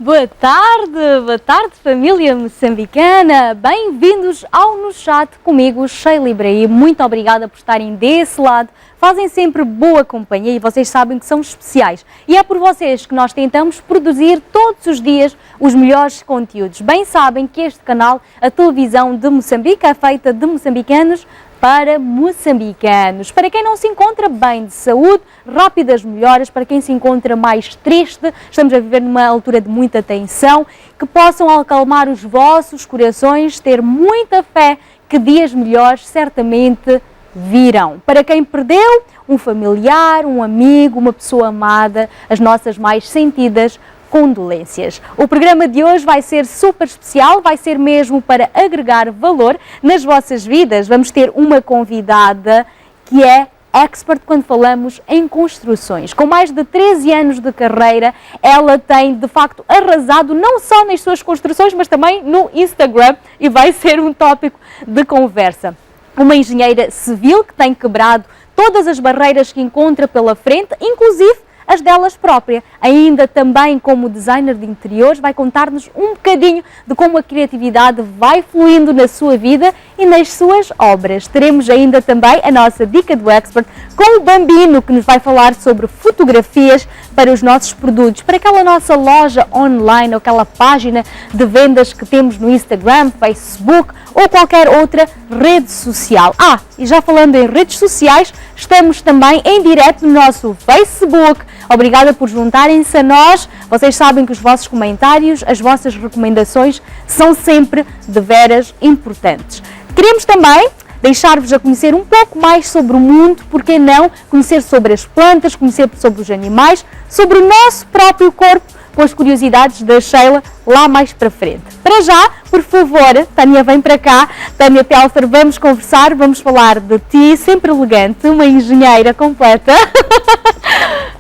Boa tarde família moçambicana, bem-vindos ao No Chat comigo, Sheila Ibrahim. Muito obrigada por estarem desse lado, fazem sempre boa companhia e vocês sabem que são especiais. E é por vocês que nós tentamos produzir todos os dias os melhores conteúdos. Bem sabem que este canal, a televisão de Moçambique, é feita de moçambicanos para moçambicanos. Para quem não se encontra bem de saúde, rápidas melhoras. Para quem se encontra mais triste, estamos a viver numa altura de muita tensão, que possam acalmar os vossos corações, ter muita fé que dias melhores certamente virão. Para quem perdeu um familiar, um amigo, uma pessoa amada, as nossas mais sentidas condolências. O programa de hoje vai ser super especial, vai ser mesmo para agregar valor nas vossas vidas. Vamos ter uma convidada que é expert quando falamos em construções. Com mais de 13 anos de carreira, ela tem de facto arrasado não só nas suas construções, mas também no Instagram e vai ser um tópico de conversa. Uma engenheira civil que tem quebrado todas as barreiras que encontra pela frente, inclusive as delas próprias. Ainda também como designer de interiores, vai contar-nos um bocadinho de como a criatividade vai fluindo na sua vida e nas suas obras. Teremos ainda também a nossa dica do expert com o Bambino, que nos vai falar sobre fotografias para os nossos produtos, para aquela nossa loja online ou aquela página de vendas que temos no Instagram, Facebook ou qualquer outra rede social. E já falando em redes sociais, estamos também em direto no nosso Facebook. Obrigada por juntarem-se a nós. Vocês sabem que os vossos comentários, as vossas recomendações são sempre de veras importantes. Queremos também deixar-vos a conhecer um pouco mais sobre o mundo, por que não conhecer sobre as plantas, conhecer sobre os animais, sobre o nosso próprio corpo, com as curiosidades da Sheila lá mais para frente. Para já, por favor, Tânia, vem para cá. Tânia Telfer, vamos conversar, vamos falar de ti, sempre elegante, uma engenheira completa.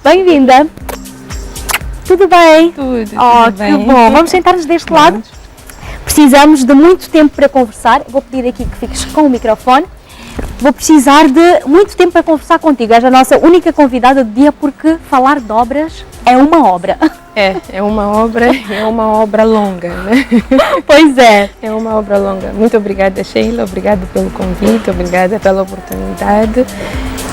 Bem-vinda. Tudo bem? Tudo bem. Que bom. Vamos sentar-nos deste lado. Precisamos de muito tempo para conversar. Vou pedir aqui que fiques com o microfone. Vou precisar de muito tempo para conversar contigo. És a nossa única convidada do dia porque falar de obras é uma obra. É uma obra longa, né? Pois é. É uma obra longa. Muito obrigada, Sheila. Obrigada pelo convite, obrigada pela oportunidade.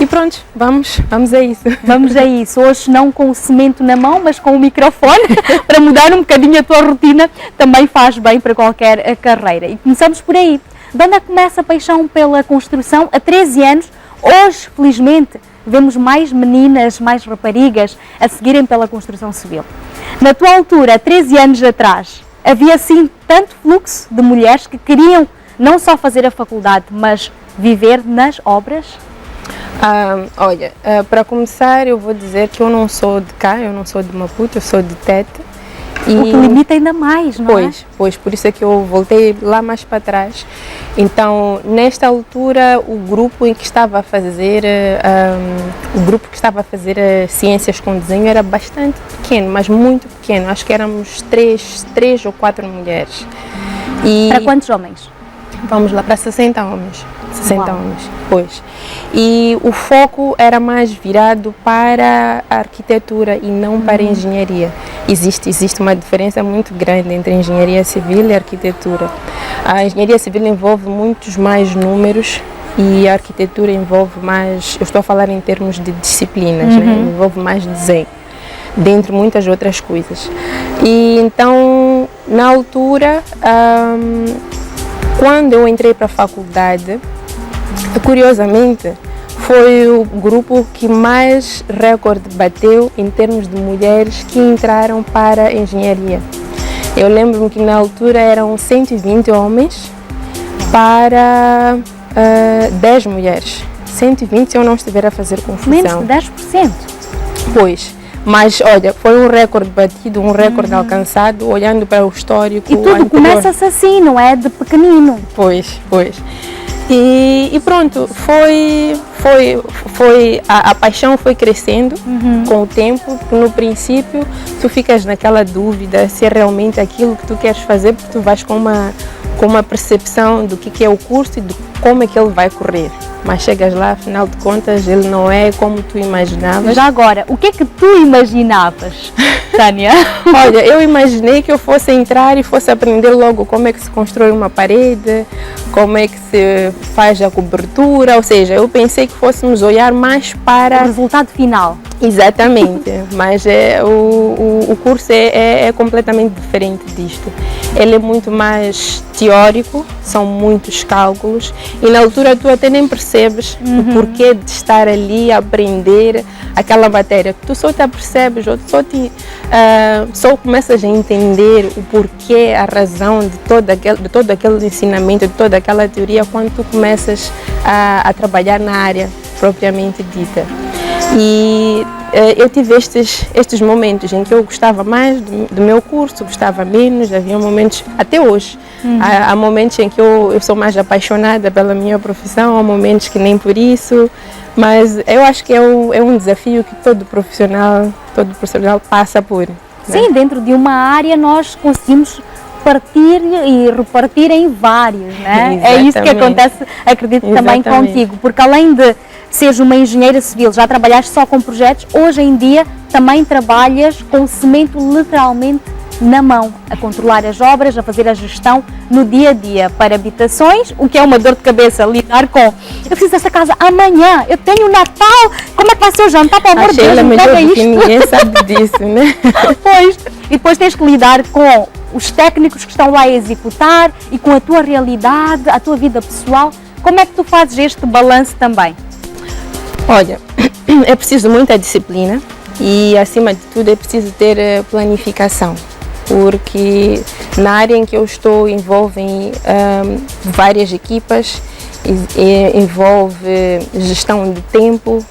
E pronto, vamos a isso. Vamos a isso. Hoje não com o cimento na mão, mas com o microfone, para mudar um bocadinho a tua rotina, também faz bem para qualquer carreira. E começamos por aí. De onde começa a paixão pela construção? Há 13 anos, hoje, felizmente, vemos mais meninas, mais raparigas a seguirem pela construção civil. Na tua altura, há 13 anos atrás, havia assim tanto fluxo de mulheres que queriam não só fazer a faculdade, mas viver nas obras? Para começar, eu vou dizer que eu não sou de cá, eu não sou de Maputo, eu sou de Tete. O que limita ainda mais, não é? Pois, por isso é que eu voltei lá mais para trás. Então, nesta altura, o grupo que estava a fazer ciências com desenho era bastante pequeno, mas muito pequeno. Acho que éramos três ou quatro mulheres. Para quantos homens? Vamos lá, para 60 homens. 60 Uau. homens, pois. E o foco era mais virado para a arquitetura e não para a engenharia. Existe uma diferença muito grande entre a engenharia civil e a arquitetura. A engenharia civil envolve muitos mais números e a arquitetura envolve mais, eu estou a falar em termos de disciplinas, né? Envolve mais desenho, dentre muitas outras coisas. E então, na altura, quando eu entrei para a faculdade, curiosamente, foi o grupo que mais recorde bateu em termos de mulheres que entraram para a engenharia. Eu lembro-me que na altura eram 120 homens para 10 mulheres. 120 se eu não estiver a fazer confusão. Menos de 10%? Pois. Mas, olha, foi um recorde batido, um recorde alcançado, olhando para o histórico. E tudo começa-se assim, não é? De pequenino. Pois. E pronto, a paixão foi crescendo com o tempo. No princípio, tu ficas naquela dúvida se é realmente aquilo que tu queres fazer, porque tu vais com uma percepção do que é o curso e de como é que ele vai correr. mas chegas lá, afinal de contas, ele não é como tu imaginavas. Já agora, o que é que tu imaginavas, Tânia? Olha, eu imaginei que eu fosse entrar e fosse aprender logo como é que se constrói uma parede, como é que se faz a cobertura, ou seja, eu pensei que fôssemos olhar mais para O resultado final. Exatamente, mas o curso é completamente diferente disto. Ele é muito mais teórico, são muitos cálculos e na altura tu até nem percebes o porquê de estar ali a aprender aquela matéria. Tu só te apercebes ou só começas a entender o porquê, a razão de todo aquele ensinamento, de toda aquela teoria quando tu começas a trabalhar na área propriamente dita. E eu tive estes momentos em que eu gostava mais do meu curso, gostava menos, havia momentos, até hoje, há momentos em que eu sou mais apaixonada pela minha profissão, há momentos que nem por isso, mas eu acho que é um desafio que todo profissional passa por. Né? Sim, dentro de uma área nós conseguimos partir e repartir em várias, né? É isso que acontece, acredito, também contigo, porque além de seres uma engenheira civil, já trabalhaste só com projetos, hoje em dia também trabalhas com o cimento literalmente na mão, a controlar as obras, a fazer a gestão no dia a dia para habitações, o que é uma dor de cabeça lidar com. Eu preciso desta casa amanhã, eu tenho Natal, como é que vai ser o jantar? Pelo amor de Deus, não pega isto. Ninguém sabe disso, né? Pois, e depois tens que lidar com os técnicos que estão lá a executar e com a tua realidade, a tua vida pessoal. Como é que tu fazes este balanço também? Olha, é preciso muita disciplina e, acima de tudo, é preciso ter planificação, porque na área em que eu estou envolve várias equipas, envolve gestão de tempo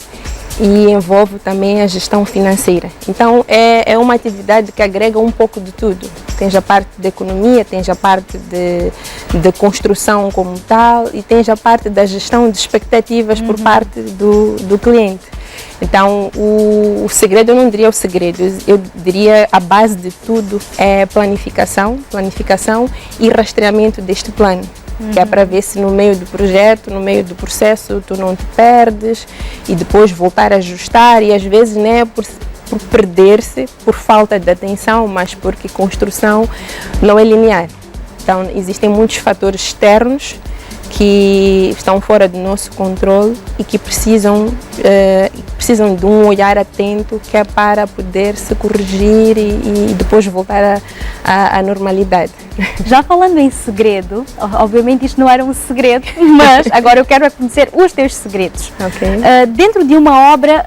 e envolve também a gestão financeira. Então, é uma atividade que agrega um pouco de tudo. Tens a parte da economia, tens a parte de construção como tal e tens a parte da gestão de expectativas por parte do cliente. Então, o segredo, eu não diria o segredo, eu diria a base de tudo é planificação e rastreamento deste plano. Que é para ver se no meio do projeto, no meio do processo, tu não te perdes e depois voltar a ajustar e às vezes não é por perder-se, por falta de atenção, mas porque construção não é linear. Então existem muitos fatores externos que estão fora do nosso controle e que precisam de um olhar atento que é para poder se corrigir e depois voltar à normalidade. Já falando em segredo, obviamente isto não era um segredo, mas agora eu quero conhecer os teus segredos. Okay. Dentro de uma obra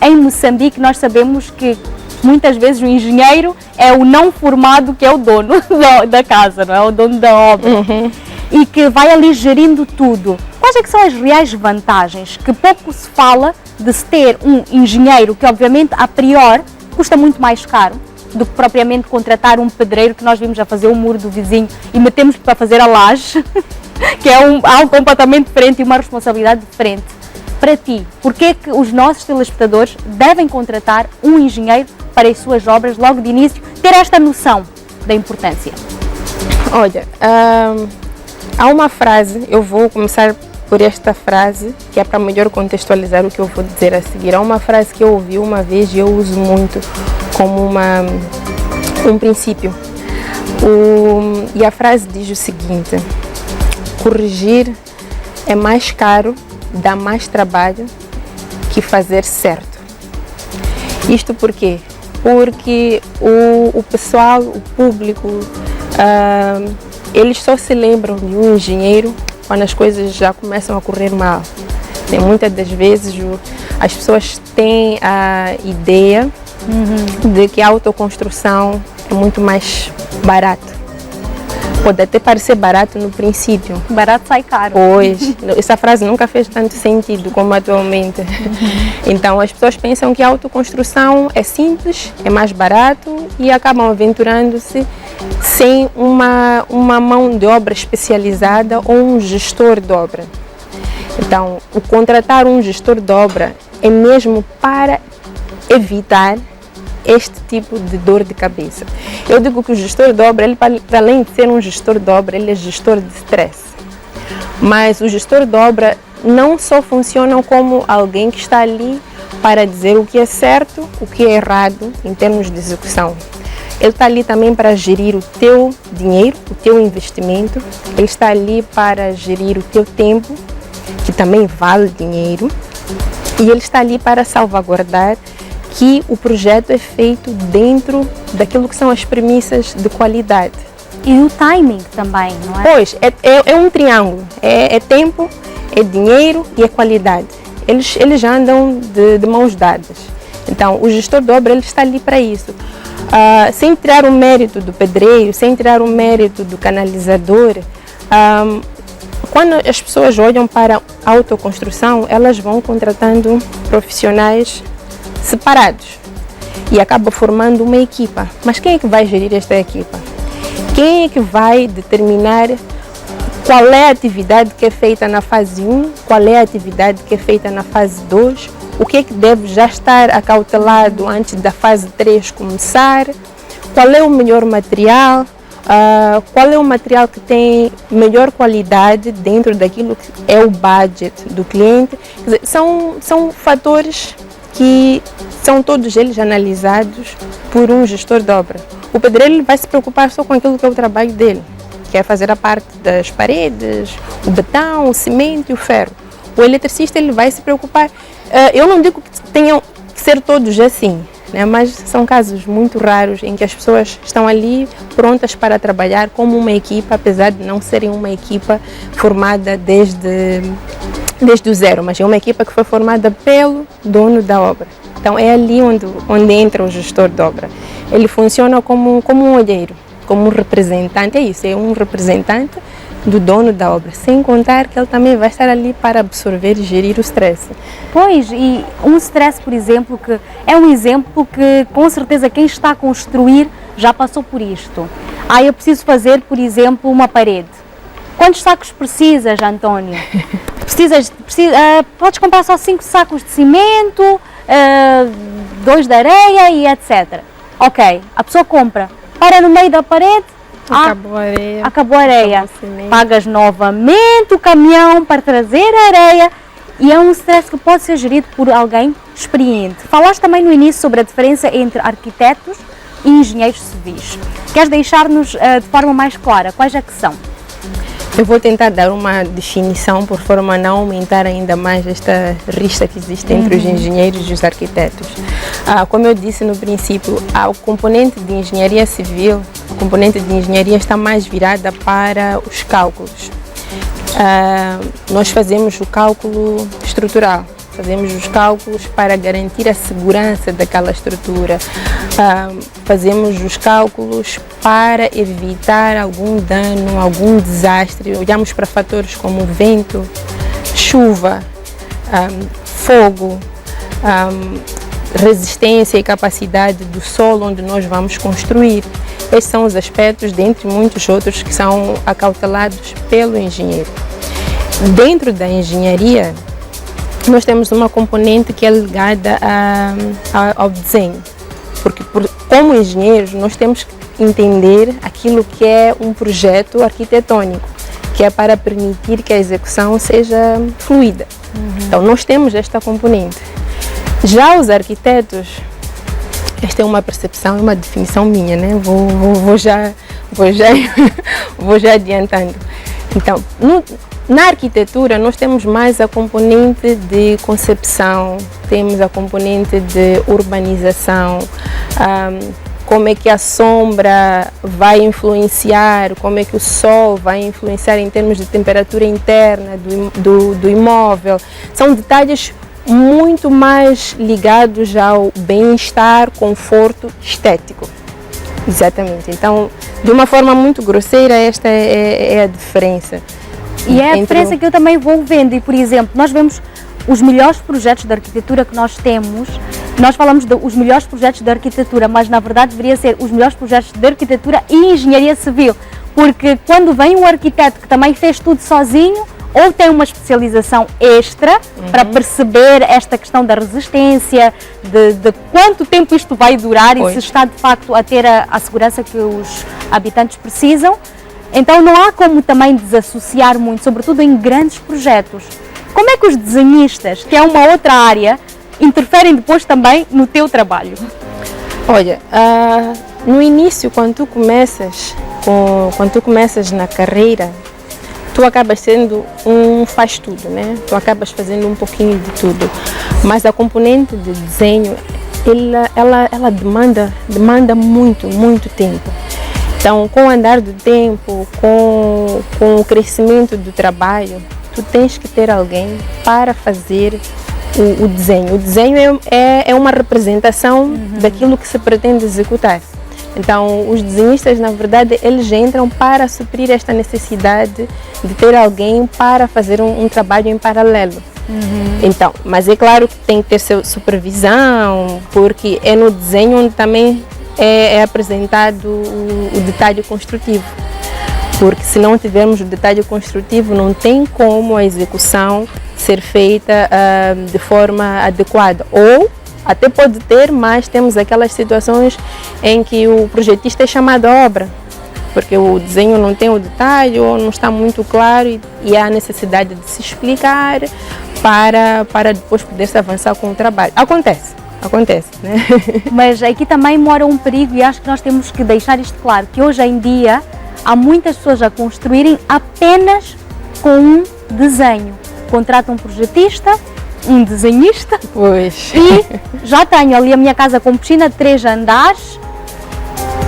em Moçambique, nós sabemos que muitas vezes o engenheiro é o não formado que é o dono da casa, não é? O dono da obra. E que vai ali gerindo tudo. Quais é que são as reais vantagens? Que pouco se fala de se ter um engenheiro que, obviamente, a priori, custa muito mais caro do que propriamente contratar um pedreiro que nós vimos a fazer o muro do vizinho e metemos para fazer a laje, que é algo completamente diferente e uma responsabilidade diferente. Para ti, porquê é que os nossos telespectadores devem contratar um engenheiro para as suas obras logo de início, ter esta noção da importância? Olha, há uma frase, eu vou começar por esta frase, que é para melhor contextualizar o que eu vou dizer a seguir. Há uma frase que eu ouvi uma vez e eu uso muito como um princípio. E a frase diz o seguinte: corrigir é mais caro, dá mais trabalho que fazer certo. Isto por quê? Porque o pessoal, o público, eles só se lembram de um engenheiro quando as coisas já começam a correr mal. Muitas das vezes as pessoas têm a ideia de que a autoconstrução é muito mais barato. Pode até parecer barato no princípio. Barato sai caro. Pois, essa frase nunca fez tanto sentido como atualmente. Então as pessoas pensam que a autoconstrução é simples, é mais barato e acabam aventurando-se sem uma mão de obra especializada ou um gestor de obra. Então, o contratar um gestor de obra é mesmo para evitar este tipo de dor de cabeça. Eu digo que o gestor de obra, ele, para além de ser um gestor de obra, ele é gestor de stress. Mas o gestor de obra não só funcionam como alguém que está ali para dizer o que é certo, o que é errado em termos de execução. Ele está ali também para gerir o teu dinheiro, o teu investimento. Ele está ali para gerir o teu tempo, que também vale dinheiro. E ele está ali para salvaguardar que o projeto é feito dentro daquilo que são as premissas de qualidade. E o timing também, não é? Pois, é um triângulo. É tempo, é dinheiro e é qualidade. Eles andam de mãos dadas. Então, o gestor de obra ele está ali para isso. Sem tirar o mérito do pedreiro, sem tirar o mérito do canalizador, quando as pessoas olham para a autoconstrução, elas vão contratando profissionais separados e acaba formando uma equipa. Mas quem é que vai gerir esta equipa? Quem é que vai determinar qual é a atividade que é feita na fase 1, qual é a atividade que é feita na fase 2, o que é que deve já estar acautelado antes da fase 3 começar, qual é o melhor material, qual é o material que tem melhor qualidade dentro daquilo que é o budget do cliente. Quer dizer, são fatores que são todos eles analisados por um gestor de obra. O pedreiro vai se preocupar só com aquilo que é o trabalho dele, que é fazer a parte das paredes, o betão, o cimento e o ferro. O eletricista ele vai se preocupar. Eu não digo que tenham que ser todos assim, né? Mas são casos muito raros em que as pessoas estão ali prontas para trabalhar como uma equipa, apesar de não serem uma equipa formada desde o zero, mas é uma equipa que foi formada pelo dono da obra. Então é ali onde entra o gestor de obra. Ele funciona como um olheiro, como um representante, é isso, é um representante do dono da obra, sem contar que ele também vai estar ali para absorver e gerir o stress. Pois, e um stress, por exemplo, que é um exemplo que com certeza quem está a construir já passou por isto. Eu preciso fazer, por exemplo, uma parede. Quantos sacos precisas, António? Podes comprar só 5 sacos de cimento, 2 de areia e etc. Ok, a pessoa compra, para no meio da parede, acabou a areia. Pagas novamente o caminhão para trazer a areia e é um stress que pode ser gerido por alguém experiente. Falaste também no início sobre a diferença entre arquitetos e engenheiros civis. Queres deixar-nos de forma mais clara quais é que são? Eu vou tentar dar uma definição por forma a não aumentar ainda mais esta rixa que existe entre os engenheiros e os arquitetos. Como eu disse no princípio, o componente de engenharia civil, a componente de engenharia está mais virada para os cálculos. Nós fazemos o cálculo estrutural, fazemos os cálculos para garantir a segurança daquela estrutura, fazemos os cálculos para evitar algum dano, algum desastre. Olhamos para fatores como vento, chuva, fogo, resistência e capacidade do solo onde nós vamos construir. Esses são os aspectos, dentre muitos outros, que são acautelados pelo engenheiro. Dentro da engenharia, nós temos uma componente que é ligada ao desenho, porque como engenheiros nós temos que entender aquilo que é um projeto arquitetônico, que é para permitir que a execução seja fluida. Então nós temos esta componente. Já os arquitetos, esta é uma percepção, é uma definição minha, né? Vou já adiantando. Então, na arquitetura, nós temos mais a componente de concepção, temos a componente de urbanização, como é que a sombra vai influenciar, como é que o sol vai influenciar em termos de temperatura interna do imóvel. São detalhes muito mais ligados ao bem-estar, conforto estético. Exatamente. Então, de uma forma muito grosseira, esta é a diferença. E é a diferença que eu também vou vendo. E, por exemplo, nós vemos os melhores projetos de arquitetura que nós temos. Nós falamos dos melhores projetos de arquitetura, mas na verdade deveria ser os melhores projetos de arquitetura e engenharia civil. Porque quando vem um arquiteto que também fez tudo sozinho, ou tem uma especialização extra para perceber esta questão da resistência, de quanto tempo isto vai durar e se está de facto a ter a segurança que os habitantes precisam. Então não há como também desassociar muito, sobretudo em grandes projetos. Como é que os desenhistas, que é uma outra área, interferem depois também no teu trabalho? Olha, no início, quando tu começas na carreira, tu acabas sendo um faz tudo, né? Tu acabas fazendo um pouquinho de tudo. Mas a componente de desenho, ela demanda muito tempo. Então, com o andar do tempo, com o crescimento do trabalho, tu tens que ter alguém para fazer o desenho. O desenho é uma representação daquilo que se pretende executar. Então, os desenhistas, na verdade, eles entram para suprir esta necessidade de ter alguém para fazer um trabalho em paralelo. Então, mas é claro que tem que ter supervisão, porque é no desenho onde também é apresentado o detalhe construtivo. Porque se não tivermos o detalhe construtivo, não tem como a execução ser feita de forma adequada. Ou até pode ter, mas temos aquelas situações em que o projetista é chamado à obra, porque o desenho não tem o detalhe ou não está muito claro e há necessidade de se explicar para depois poder-se avançar com o trabalho. Acontece, né? Mas aqui também mora um perigo e acho que nós temos que deixar isto claro, que hoje em dia há muitas pessoas a construírem apenas com um desenho. Contratam um projetista, um desenhista, pois. E já tenho ali a minha casa com piscina de 3 andares,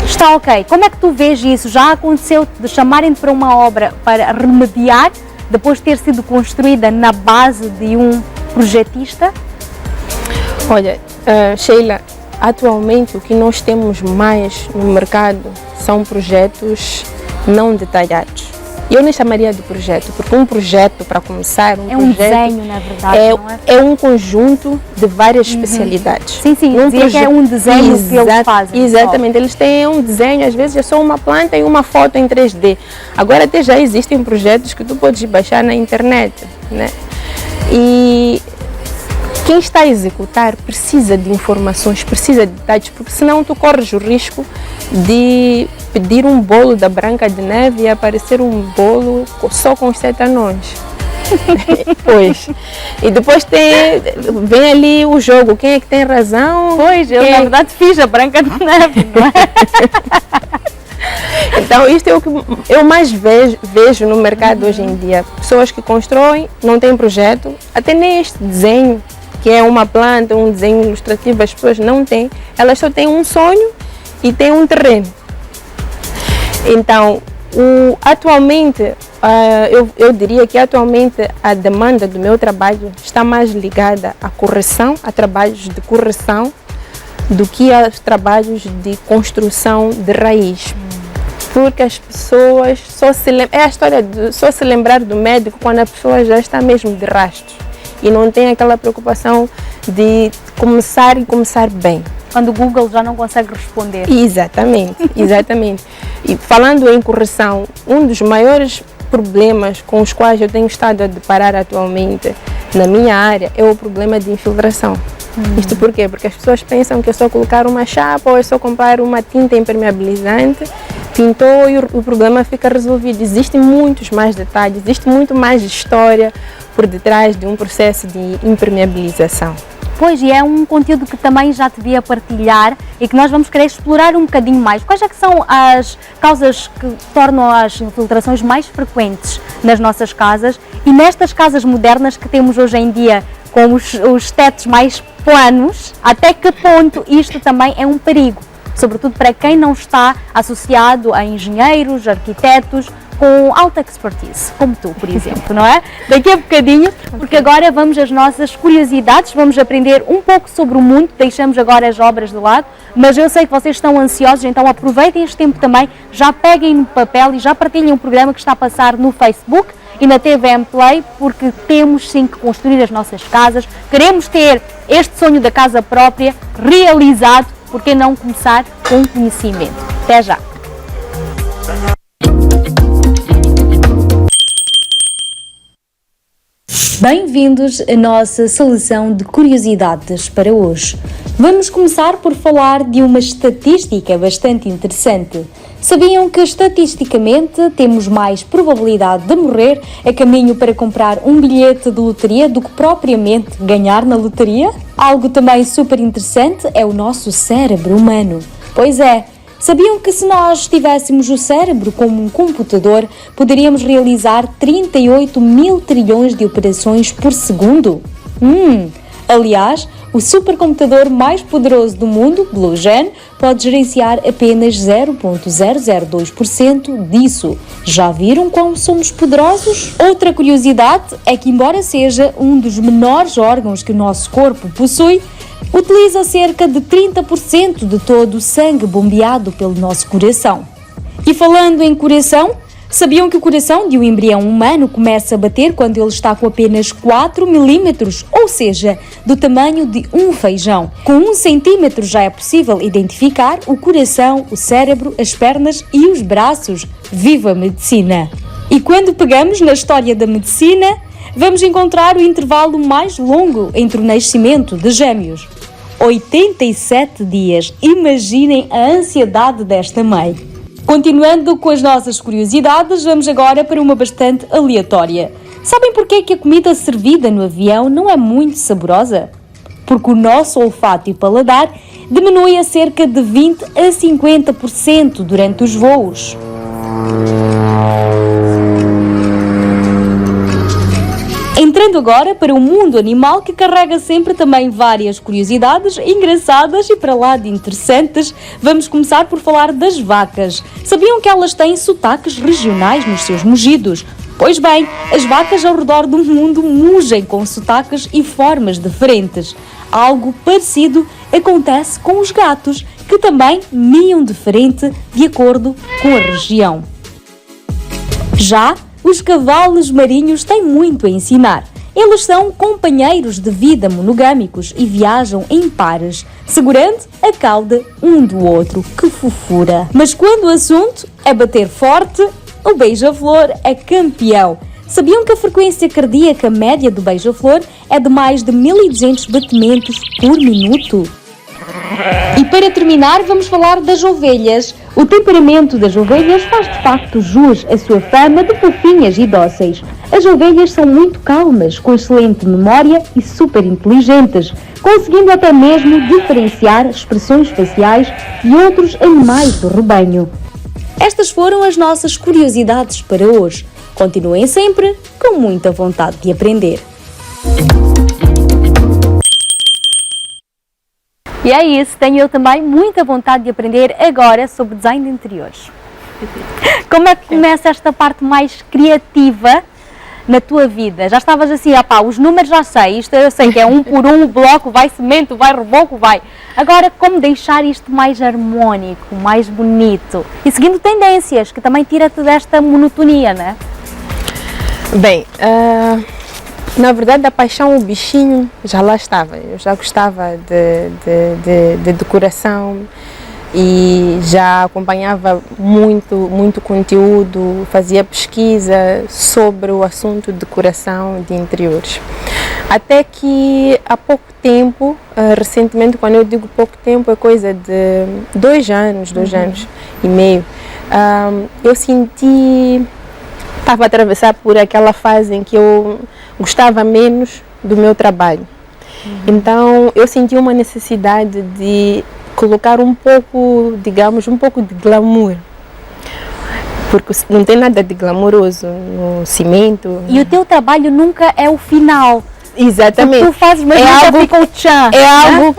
está ok. Como é que tu vês isso? Já aconteceu de chamarem-te para uma obra para remediar, depois de ter sido construída na base de um projetista? Olha, Sheila, atualmente o que nós temos mais no mercado são projetos não detalhados. Eu nem chamaria de projeto, porque um projeto, para começar, um desenho, na verdade, é um conjunto de várias especialidades. Sim, dizia que é um desenho que eles fazem. Exatamente, eles têm um desenho, às vezes é só uma planta e uma foto em 3D. Agora até já existem projetos que tu podes baixar na internet, né? E quem está a executar precisa de informações, precisa de detalhes, porque senão tu corres o risco de pedir um bolo da Branca de Neve e aparecer um bolo só com os 7 anões. Pois. E depois vem ali o jogo, quem é que tem razão? Pois, eu na verdade fiz a Branca de Neve, não é? Então, isto é o que eu mais vejo no mercado hoje em dia. Pessoas que constroem, não têm projeto, até nem este desenho, que é uma planta, um desenho ilustrativo, as pessoas não têm, elas só têm um sonho e têm um terreno. Então, atualmente, eu diria que atualmente a demanda do meu trabalho está mais ligada à correção, a trabalhos de correção, do que aos trabalhos de construção de raiz. Porque as pessoas é a história de só se lembrar do médico quando a pessoa já está mesmo de rastro e não tem aquela preocupação de começar bem. Quando o Google já não consegue responder. Exatamente. E falando em correção, um dos maiores problemas com os quais eu tenho estado a deparar atualmente na minha área é o problema de infiltração. Isto por quê? Porque as pessoas pensam que é só colocar uma chapa ou é só comprar uma tinta impermeabilizante, pintou e o problema fica resolvido. Existem muitos mais detalhes, existe muito mais história por detrás de um processo de impermeabilização. Pois, e é um conteúdo que também já te vi a partilhar e que nós vamos querer explorar um bocadinho mais. Quais é que são as causas que tornam as infiltrações mais frequentes nas nossas casas e nestas casas modernas que temos hoje em dia, com os tetos mais planos, até que ponto isto também é um perigo? Sobretudo para quem não está associado a engenheiros, arquitetos, com alta expertise, como tu, por exemplo, não é? Daqui a bocadinho, porque agora vamos às nossas curiosidades, vamos aprender um pouco sobre o mundo, deixamos agora as obras de lado, mas eu sei que vocês estão ansiosos, então aproveitem este tempo também, já peguem no papel e já partilhem o programa que está a passar no Facebook e na TVM Play, porque temos sim que construir as nossas casas, queremos ter este sonho da casa própria realizado, por que não começar com conhecimento? Até já! Bem-vindos à nossa seleção de curiosidades para hoje. Vamos começar por falar de uma estatística bastante interessante. Sabiam que estatisticamente temos mais probabilidade de morrer a caminho para comprar um bilhete de loteria do que propriamente ganhar na loteria? Algo também super interessante é o nosso cérebro humano. Pois é, sabiam que se nós tivéssemos o cérebro como um computador, poderíamos realizar 38 mil trilhões de operações por segundo? Aliás, o supercomputador mais poderoso do mundo, Blue Gene, pode gerenciar apenas 0,002% disso. Já viram como somos poderosos? Outra curiosidade é que, embora seja um dos menores órgãos que o nosso corpo possui, utiliza cerca de 30% de todo o sangue bombeado pelo nosso coração. E falando em coração, sabiam que o coração de um embrião humano começa a bater quando ele está com apenas 4 milímetros, ou seja, do tamanho de um feijão. Com 1 centímetro já é possível identificar o coração, o cérebro, as pernas e os braços. Viva a medicina! E quando pegamos na história da medicina, vamos encontrar o intervalo mais longo entre o nascimento de gêmeos. 87 dias. Imaginem a ansiedade desta mãe. Continuando com as nossas curiosidades, vamos agora para uma bastante aleatória. Sabem porquê que a comida servida no avião não é muito saborosa? Porque o nosso olfato e paladar diminui a cerca de 20 a 50% durante os voos. Entrando agora para o mundo animal, que carrega sempre também várias curiosidades engraçadas e para lá de interessantes, vamos começar por falar das vacas. Sabiam que elas têm sotaques regionais nos seus mugidos? Pois bem, as vacas ao redor do mundo mugem com sotaques e formas diferentes. Algo parecido acontece com os gatos, que também miam diferente de acordo com a região. Já os cavalos marinhos têm muito a ensinar. Eles são companheiros de vida monogâmicos e viajam em pares, segurando a cauda um do outro. Que fofura! Mas quando o assunto é bater forte, o beija-flor é campeão. Sabiam que a frequência cardíaca média do beija-flor é de mais de 1200 batimentos por minuto? E para terminar, vamos falar das ovelhas. O temperamento das ovelhas faz de facto jus à sua fama de fofinhas e dóceis. As ovelhas são muito calmas, com excelente memória e super inteligentes, conseguindo até mesmo diferenciar expressões faciais de outros animais do rebanho. Estas foram as nossas curiosidades para hoje. Continuem sempre com muita vontade de aprender. E é isso, tenho eu também muita vontade de aprender agora sobre design de interiores. Como é que começa esta parte mais criativa na tua vida? Já estavas assim, os números já sei, isto eu sei que é 1 por 1, o bloco vai cimento, vai reboco, vai. Agora, como deixar isto mais harmónico, mais bonito? E seguindo tendências, que também tira-te desta monotonia, não é? Bem, na verdade, a paixão, o bichinho já lá estava. Eu já gostava de decoração e já acompanhava muito conteúdo, fazia pesquisa sobre o assunto de decoração de interiores. Até que há pouco tempo, recentemente, quando eu digo pouco tempo, é coisa de 2 anos e meio, eu senti, estava a atravessar por aquela fase em que eu gostava menos do meu trabalho. Então eu senti uma necessidade de colocar um pouco, digamos, um pouco de glamour. Porque não tem nada de glamouroso no cimento. E o teu trabalho nunca é o final. Exatamente. Tu fazes, mas nunca fica o tchan. É algo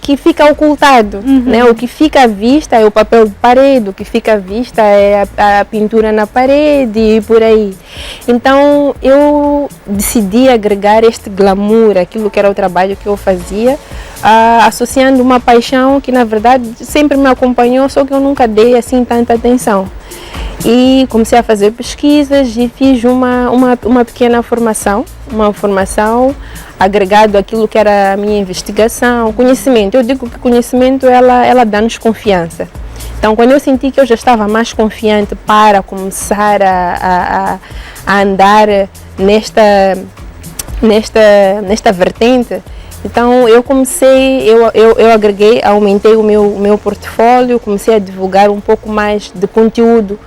que fica ocultado. Né? O que fica à vista é o papel de parede, o que fica à vista é a pintura na parede e por aí. Então eu decidi agregar este glamour, aquilo que era o trabalho que eu fazia, associando uma paixão que na verdade sempre me acompanhou, só que eu nunca dei assim tanta atenção. E comecei a fazer pesquisas e fiz uma pequena formação, agregado àquilo que era a minha investigação, conhecimento. Eu digo que conhecimento ela dá-nos confiança. Então, quando eu senti que eu já estava mais confiante para começar a andar nesta vertente, Então eu comecei, eu agreguei, aumentei o meu portfólio, comecei a divulgar um pouco mais de conteúdo,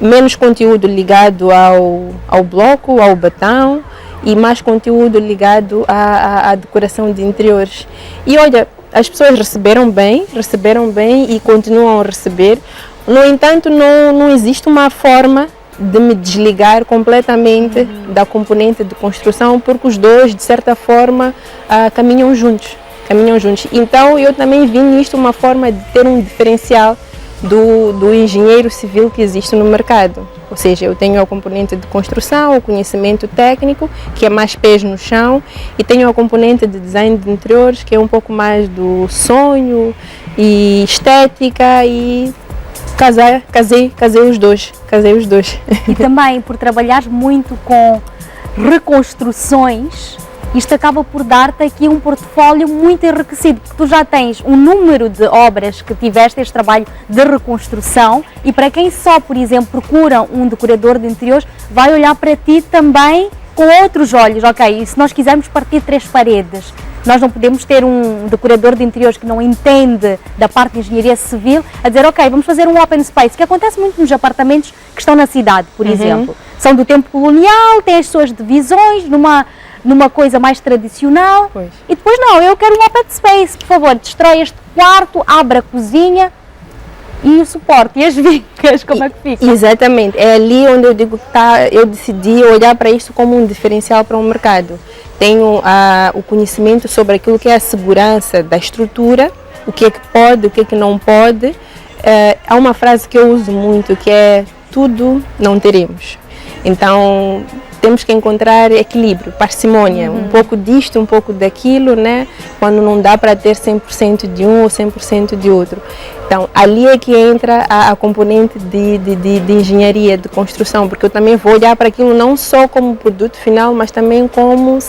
menos conteúdo ligado ao bloco, ao batão, e mais conteúdo ligado à decoração de interiores. E olha, as pessoas receberam bem e continuam a receber. No entanto, não existe uma forma de me desligar completamente da componente de construção, porque os dois, de certa forma, caminham juntos. Então, eu também vi nisto uma forma de ter um diferencial do engenheiro civil que existe no mercado. Ou seja, eu tenho a componente de construção, o conhecimento técnico, que é mais pés no chão, e tenho a componente de design de interiores, que é um pouco mais do sonho e estética, e casei os dois. E também por trabalhares muito com reconstruções, isto acaba por dar-te aqui um portfólio muito enriquecido, porque tu já tens um número de obras que tiveste este trabalho de reconstrução, e para quem só, por exemplo, procura um decorador de interiores, vai olhar para ti também com outros olhos. Ok, e se nós quisermos partir 3 paredes, nós não podemos ter um decorador de interiores que não entende da parte de engenharia civil a dizer, ok, vamos fazer um open space, que acontece muito nos apartamentos que estão na cidade, por exemplo. São do tempo colonial, têm as suas divisões, numa coisa mais tradicional. Pois. E depois não, eu quero um open space, por favor, destrói este quarto, abre a cozinha e o suporte e as vincas, como é que fica? Exatamente, é ali onde eu digo que eu decidi olhar para isto como um diferencial para o mercado. Tenho o conhecimento sobre aquilo que é a segurança da estrutura, o que é que pode, o que é que não pode. Há uma frase que eu uso muito, que é tudo não teremos. Então, temos que encontrar equilíbrio, parcimônia, um pouco disto, um pouco daquilo, né? Quando não dá para ter 100% de um ou 100% de outro. Então, ali é que entra a componente de engenharia, de construção, porque eu também vou olhar para aquilo não só como produto final, mas também como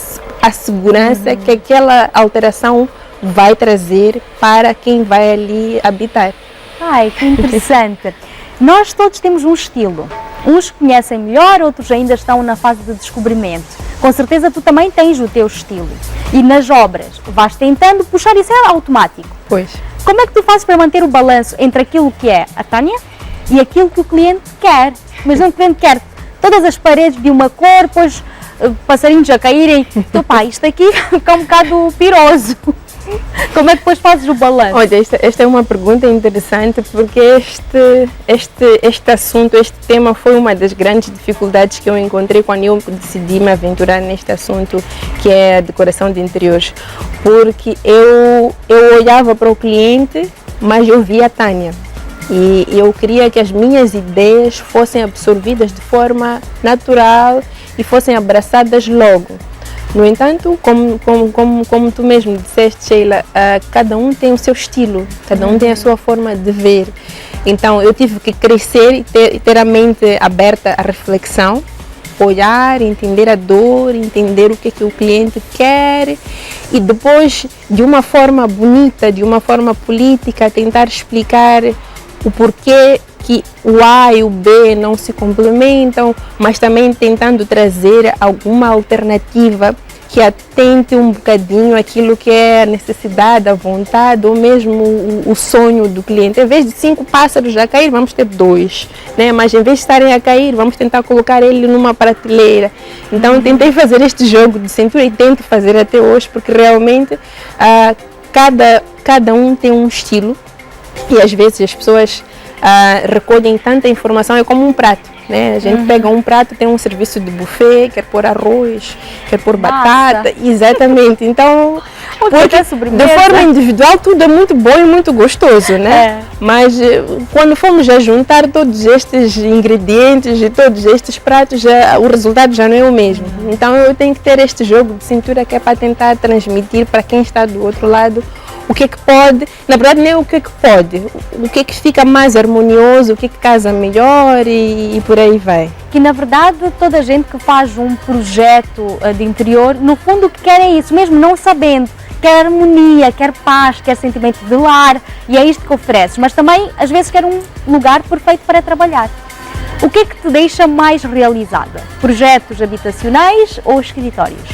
a segurança que aquela alteração vai trazer para quem vai ali habitar. Ai, que interessante. Nós todos temos um estilo. Uns conhecem melhor, outros ainda estão na fase de descobrimento. Com certeza tu também tens o teu estilo. E nas obras vais tentando puxar, isso é automático. Pois. Como é que tu fazes para manter o balanço entre aquilo que é a Tânia e aquilo que o cliente quer? Mas não o cliente quer todas as paredes de uma cor, depois passarinhos a caírem. Então, pá, isto aqui fica um bocado piroso. Como é que depois fazes o balanço? Olha, esta é uma pergunta interessante, porque este assunto, este tema foi uma das grandes dificuldades que eu encontrei quando eu decidi me aventurar neste assunto, que é a decoração de interiores. Porque eu olhava para o cliente, mas eu via a Tânia. E eu queria que as minhas ideias fossem absorvidas de forma natural e fossem abraçadas logo. No entanto, como tu mesmo disseste, Sheila, cada um tem o seu estilo, cada um tem a sua forma de ver. Então, eu tive que crescer e ter a mente aberta à reflexão, olhar, entender a dor, entender o que o cliente quer e depois, de uma forma bonita, de uma forma política, tentar explicar o porquê que o A e o B não se complementam, mas também tentando trazer alguma alternativa que atente um bocadinho aquilo que é a necessidade, a vontade ou mesmo o sonho do cliente. Em vez de 5 pássaros a cair, vamos ter 2, né? Mas em vez de estarem a cair, vamos tentar colocar ele numa prateleira. Então eu tentei fazer este jogo de cintura e tento fazer até hoje, porque realmente cada um tem um estilo e às vezes as pessoas recolhem tanta informação, é como um prato, né? A gente pega um prato, tem um serviço de buffet, quer pôr arroz, quer pôr batata, exatamente. Então, porque de forma individual tudo é muito bom e muito gostoso, né? Mas quando fomos a juntar todos estes ingredientes e todos estes pratos, o resultado já não é o mesmo. Então eu tenho que ter este jogo de cintura que é para tentar transmitir para quem está do outro lado o que é que pode, na verdade nem o que é que pode, o que é que fica mais harmonioso, o que é que casa melhor e por aí vai. Que na verdade toda a gente que faz um projeto de interior, no fundo o que quer é isso, mesmo não sabendo, quer harmonia, quer paz, quer sentimento de lar, e é isto que ofereces, mas também às vezes quer um lugar perfeito para trabalhar. O que é que te deixa mais realizada? Projetos habitacionais ou escritórios?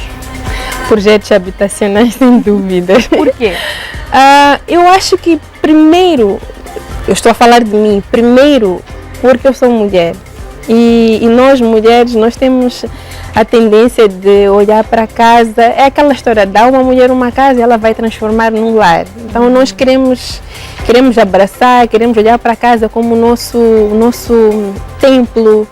Projetos habitacionais, sem dúvida. Por quê? Eu acho que primeiro, eu estou a falar de mim, primeiro porque eu sou mulher. E nós mulheres, nós temos a tendência de olhar para casa, é aquela história, dá uma mulher uma casa e ela vai transformar num lar. Então nós queremos abraçar, queremos olhar para casa como o nosso templo.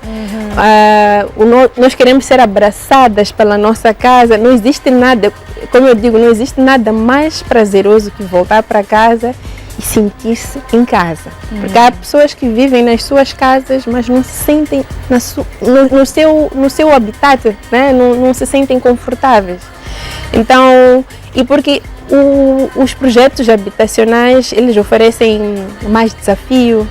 Nós queremos ser abraçadas pela nossa casa. Não existe nada, como eu digo, não existe nada mais prazeroso que voltar para casa e sentir-se em casa. Porque há pessoas que vivem nas suas casas, mas não se sentem no seu habitat, né? Não se sentem confortáveis. Então, e porque os projetos habitacionais, eles oferecem mais desafio,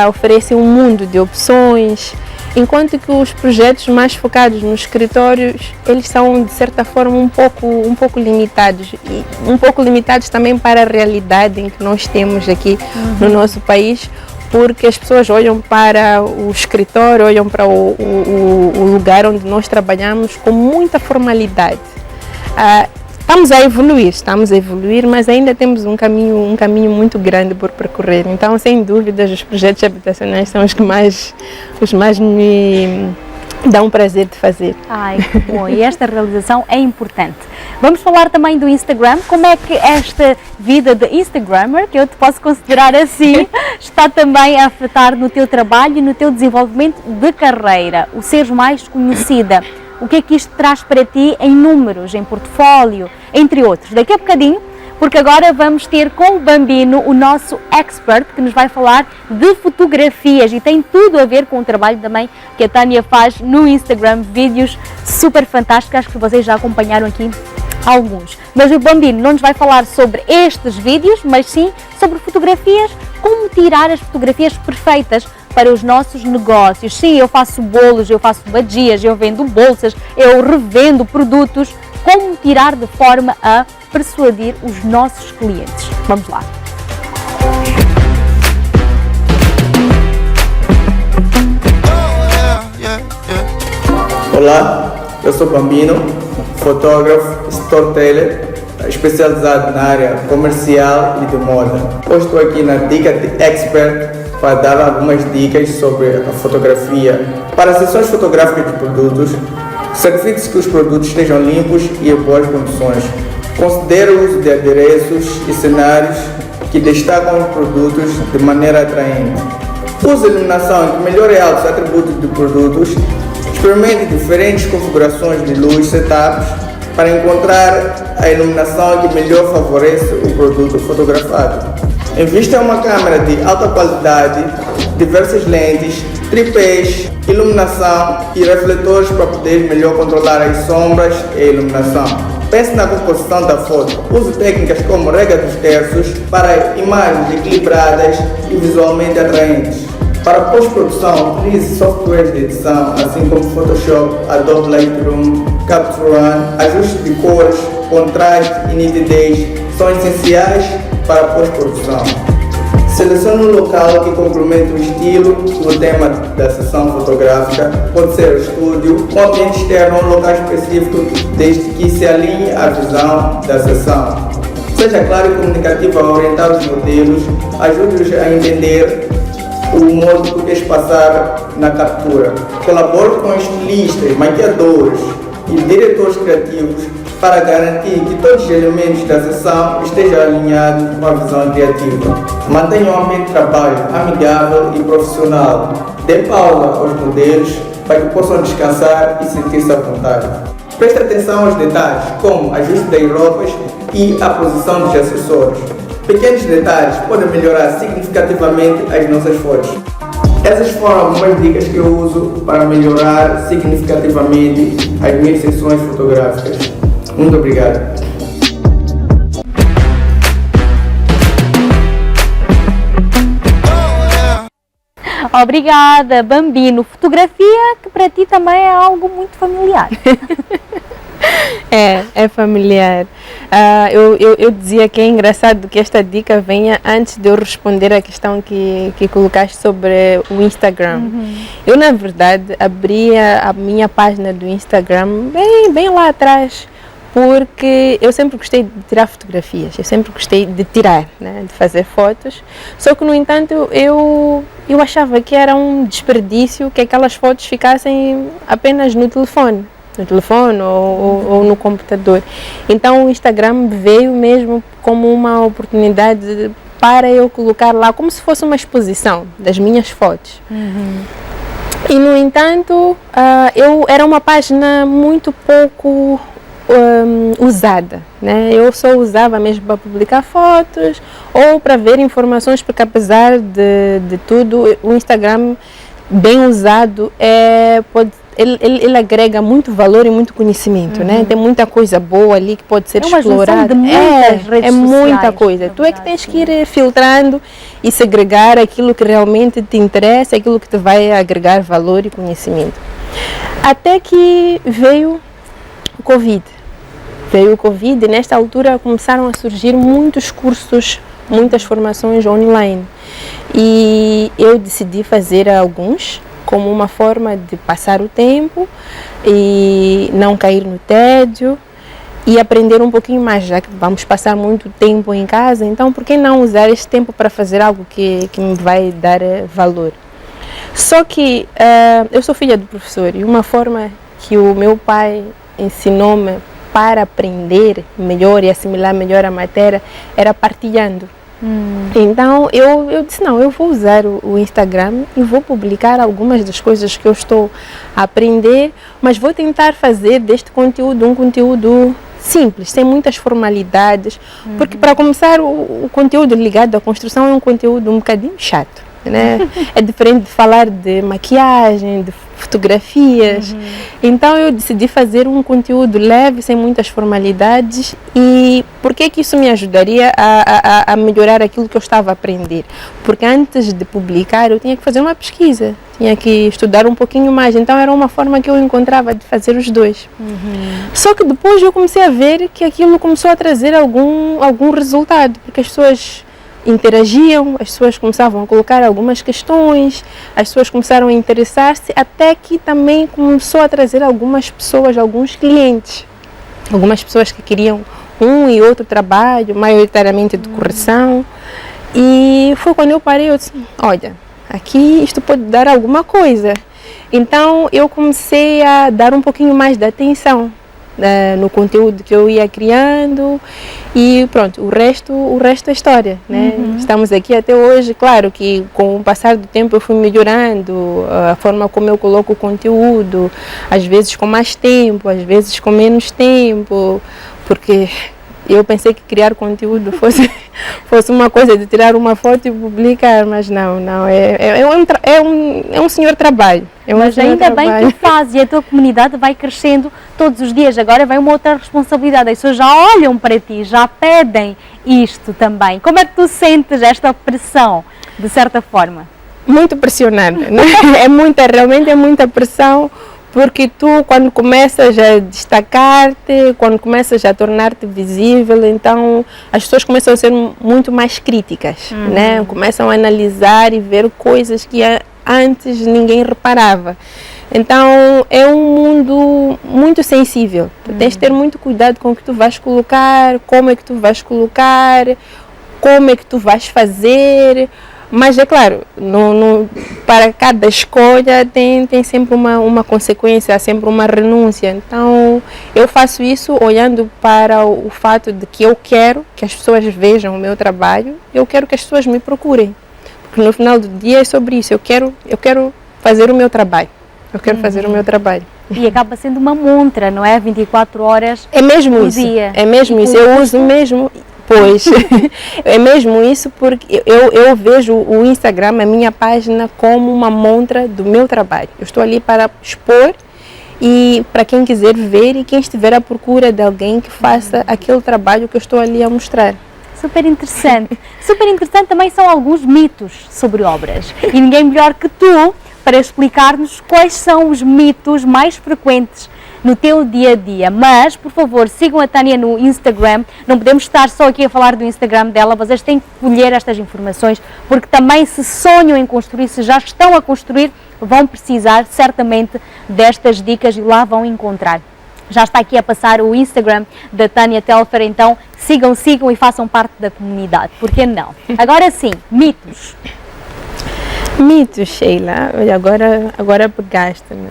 oferecem um mundo de opções, enquanto que os projetos mais focados nos escritórios, eles são de certa forma um pouco limitados, e um pouco limitados também para a realidade em que nós temos aqui no nosso país, porque as pessoas olham para o escritório, olham para o lugar onde nós trabalhamos com muita formalidade. Estamos a evoluir, mas ainda temos um caminho muito grande por percorrer. Então, sem dúvidas, os projetos habitacionais são os que mais me dão prazer de fazer. Ai, que bom, e esta realização é importante. Vamos falar também do Instagram. Como é que esta vida de Instagrammer, que eu te posso considerar assim, está também a afetar no teu trabalho e no teu desenvolvimento de carreira, o seres mais conhecida? O que é que isto traz para ti em números, em portfólio, entre outros? Daqui a bocadinho, porque agora vamos ter com o Bambino o nosso expert que nos vai falar de fotografias e tem tudo a ver com o trabalho também que a Tânia faz no Instagram, vídeos super fantásticos, acho que vocês já acompanharam aqui alguns. Mas o Bambino não nos vai falar sobre estes vídeos, mas sim sobre fotografias, como tirar as fotografias perfeitas para os nossos negócios. Sim, eu faço bolos, eu faço badias, eu vendo bolsas, eu revendo produtos. Como tirar de forma a persuadir os nossos clientes? Vamos lá. Olá, eu sou Bambino, fotógrafo, storyteller, especializado na área comercial e de moda. Hoje estou aqui na Dica de Expert para dar algumas dicas sobre a fotografia. Para sessões fotográficas de produtos, certifique-se que os produtos estejam limpos e em boas condições. Considere o uso de adereços e cenários que destacam os produtos de maneira atraente. Use a iluminação que melhor realça os atributos de produtos. Experimente diferentes configurações de luz setups para encontrar a iluminação que melhor favorece o produto fotografado. Invista em uma câmera de alta qualidade, diversas lentes, tripés, iluminação e refletores para poder melhor controlar as sombras e a iluminação. Pense na composição da foto. Use técnicas como rega dos terços para imagens equilibradas e visualmente atraentes. Para pós-produção, utilize softwares de edição, assim como Photoshop, Adobe Lightroom, Capture One. Ajustes de cores, contraste e nitidez são essenciais para a pós-produção. Selecione um local que complemente o estilo e o tema da sessão fotográfica. Pode ser o estúdio, um ambiente externo ou um local específico, desde que se alinhe à visão da sessão. Seja claro e comunicativo ao orientar os modelos, ajude-os a entender o modo que queres passar na captura. Colabore com estilistas, maquiadores e diretores criativos para garantir que todos os elementos da sessão estejam alinhados com a visão criativa. Mantenha um ambiente de trabalho amigável e profissional. Dê pausa aos modelos para que possam descansar e sentir-se à vontade. Preste atenção aos detalhes, como ajuste das roupas e a posição dos acessórios. Pequenos detalhes podem melhorar significativamente as nossas fotos. Essas foram algumas dicas que eu uso para melhorar significativamente as minhas sessões fotográficas. Muito obrigado. Obrigada, Bambino. Fotografia que para ti também é algo muito familiar. É familiar. Eu dizia que é engraçado que esta dica venha antes de eu responder a questão que colocaste sobre o Instagram. Eu, na verdade, abri a minha página do Instagram bem lá atrás, porque eu sempre gostei de tirar fotografias, eu sempre gostei de tirar, né, de fazer fotos, só que no entanto eu achava que era um desperdício que aquelas fotos ficassem apenas no telefone ou no computador. Então o Instagram veio mesmo como uma oportunidade para eu colocar lá como se fosse uma exposição das minhas fotos. E no entanto, era uma página muito pouco usada, né? Eu só usava mesmo para publicar fotos ou para ver informações, porque apesar de tudo, o Instagram bem usado ele agrega muito valor e muito conhecimento, né? Tem muita coisa boa ali que pode ser explorada. De muitas redes muita sociais, coisa. Tu é que tens que ir filtrando e segregar aquilo que realmente te interessa, aquilo que te vai agregar valor e conhecimento. Até que veio o Covid. E nesta altura começaram a surgir muitos cursos, muitas formações online. E eu decidi fazer alguns como uma forma de passar o tempo e não cair no tédio e aprender um pouquinho mais, já que vamos passar muito tempo em casa, então por que não usar este tempo para fazer algo que me vai dar valor? Só que eu sou filha do professor e uma forma que o meu pai ensinou-me para aprender melhor e assimilar melhor a matéria era partilhando. Então eu disse, não, eu vou usar o Instagram e vou publicar algumas das coisas que eu estou a aprender, mas vou tentar fazer deste conteúdo um conteúdo simples, sem muitas formalidades, porque para começar o conteúdo ligado à construção é um conteúdo um bocadinho chato, né? É diferente de falar de maquiagem, de fotografias. Então eu decidi fazer um conteúdo leve, sem muitas formalidades. E por que isso me ajudaria a melhorar aquilo que eu estava a aprender? Porque antes de publicar eu tinha que fazer uma pesquisa, tinha que estudar um pouquinho mais, então era uma forma que eu encontrava de fazer os dois. Só que depois eu comecei a ver que aquilo começou a trazer algum resultado, porque as pessoas interagiam, as pessoas começavam a colocar algumas questões, as pessoas começaram a interessar-se, até que também começou a trazer algumas pessoas, alguns clientes, algumas pessoas que queriam um e outro trabalho, maioritariamente de correção. E foi quando eu parei, eu disse, olha, aqui isto pode dar alguma coisa. Então eu comecei a dar um pouquinho mais de atenção no conteúdo que eu ia criando e pronto, o resto é história, né? Estamos aqui até hoje. Claro que com o passar do tempo eu fui melhorando a forma como eu coloco o conteúdo, às vezes com mais tempo, às vezes com menos tempo, porque eu pensei que criar conteúdo fosse uma coisa de tirar uma foto e publicar, mas não, é um senhor trabalho. Mas ainda bem que tu fazes e a tua comunidade vai crescendo todos os dias. Agora vem uma outra responsabilidade, as pessoas já olham para ti, já pedem isto também. Como é que tu sentes esta pressão, de certa forma? Muito pressionada, né? Realmente é muita pressão. Porque tu, quando começas a destacar-te, quando começas a tornar-te visível, então as pessoas começam a ser muito mais críticas, né? Começam a analisar e ver coisas que antes ninguém reparava. Então é um mundo muito sensível. Tu tens de ter muito cuidado com o que tu vais colocar, como é que tu vais colocar, como é que tu vais fazer. Mas é claro, para cada escolha tem sempre uma consequência, há sempre uma renúncia. Então eu faço isso olhando para o fato de que eu quero que as pessoas vejam o meu trabalho, eu quero que as pessoas me procurem. Porque no final do dia é sobre isso, eu quero fazer o meu trabalho. Eu quero fazer o meu trabalho. E acaba sendo uma montra, não é? 24 horas é mesmo por isso, dia. É mesmo isso, eu uso mesmo. Pois, é mesmo isso, porque eu vejo o Instagram, a minha página, como uma montra do meu trabalho. Eu estou ali para expor e para quem quiser ver e quem estiver à procura de alguém que faça aquele trabalho que eu estou ali a mostrar. Super interessante. Super interessante também são alguns mitos sobre obras. E ninguém melhor que tu para explicar-nos quais são os mitos mais frequentes no teu dia a dia. Mas, por favor, sigam a Tânia no Instagram. Não podemos estar só aqui a falar do Instagram dela, vocês têm que colher estas informações, porque também se sonham em construir, se já estão a construir, vão precisar certamente destas dicas e lá vão encontrar. Já está aqui a passar o Instagram da Tânia Telfer, então sigam e façam parte da comunidade, por que não? Agora sim, mitos. Mitos, Sheila, olha, agora pegaste-me.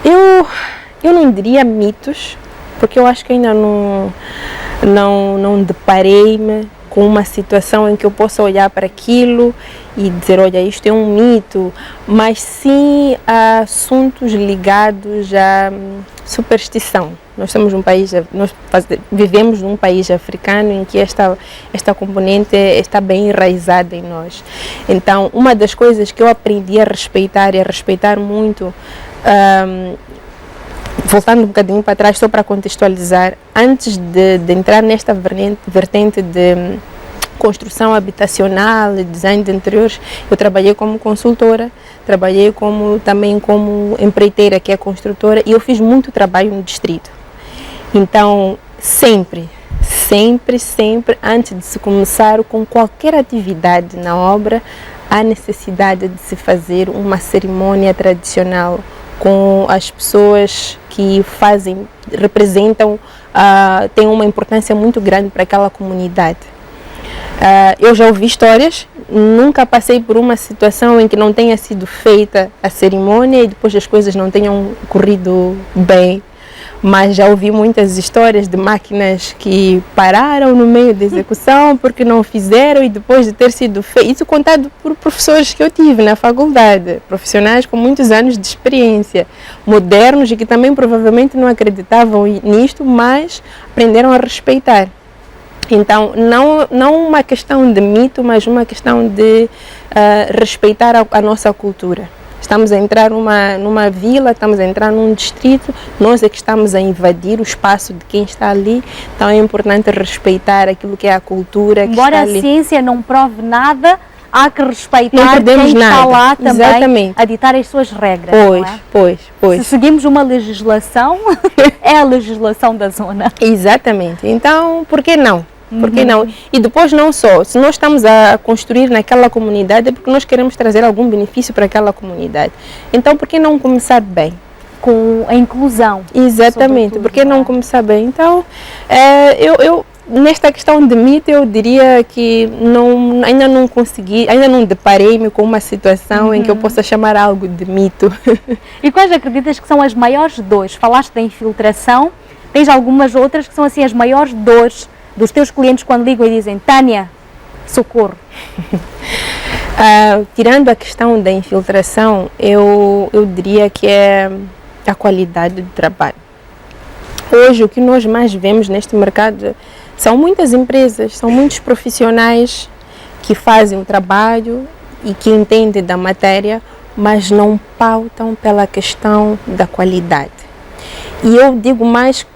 Eu não diria mitos, porque eu acho que ainda não deparei-me com uma situação em que eu possa olhar para aquilo e dizer, olha, isto é um mito, mas sim assuntos ligados à superstição. Nós somos um país, vivemos num país africano em que esta componente está bem enraizada em nós. Então, uma das coisas que eu aprendi a respeitar e a respeitar muito, voltando um bocadinho para trás, só para contextualizar, antes de entrar nesta vertente de construção habitacional, design de interiores, eu trabalhei como consultora, trabalhei também como empreiteira, que é construtora, e eu fiz muito trabalho no distrito. Então, sempre, antes de se começar com qualquer atividade na obra, há necessidade de se fazer uma cerimônia tradicional com as pessoas que representam, têm uma importância muito grande para aquela comunidade. Eu já ouvi histórias, nunca passei por uma situação em que não tenha sido feita a cerimônia e depois as coisas não tenham corrido bem, mas já ouvi muitas histórias de máquinas que pararam no meio da execução porque não fizeram e depois de ter sido feito, isso contado por professores que eu tive na faculdade, profissionais com muitos anos de experiência, modernos e que também provavelmente não acreditavam nisto, mas aprenderam a respeitar. Então, não uma questão de mito, mas uma questão de respeitar a nossa cultura. Estamos a entrar numa vila, estamos a entrar num distrito, nós é que estamos a invadir o espaço de quem está ali, então é importante respeitar aquilo que é a cultura que Embora está ali. a ciência não prove nada, há que respeitar quem está nada. lá também. Exatamente. A ditar as suas regras. Pois. Se seguimos uma legislação, é a legislação da zona. Exatamente. Então, por que não? Por que não? E depois não só, se nós estamos a construir naquela comunidade é porque nós queremos trazer algum benefício para aquela comunidade. Então, por que não começar bem? Com a inclusão. Exatamente, por que não começar bem? Então, eu nesta questão de mito, eu diria que ainda não consegui, ainda não deparei-me com uma situação em que eu possa chamar algo de mito. E quais acreditas que são as maiores dores? Falaste da infiltração, tens algumas outras que são assim as maiores dores dos teus clientes quando ligam e dizem, Tânia, socorro? Tirando a questão da infiltração, eu diria que é a qualidade do trabalho. Hoje, o que nós mais vemos neste mercado são muitas empresas, são muitos profissionais que fazem o trabalho e que entendem da matéria, mas não pautam pela questão da qualidade. E eu digo mais,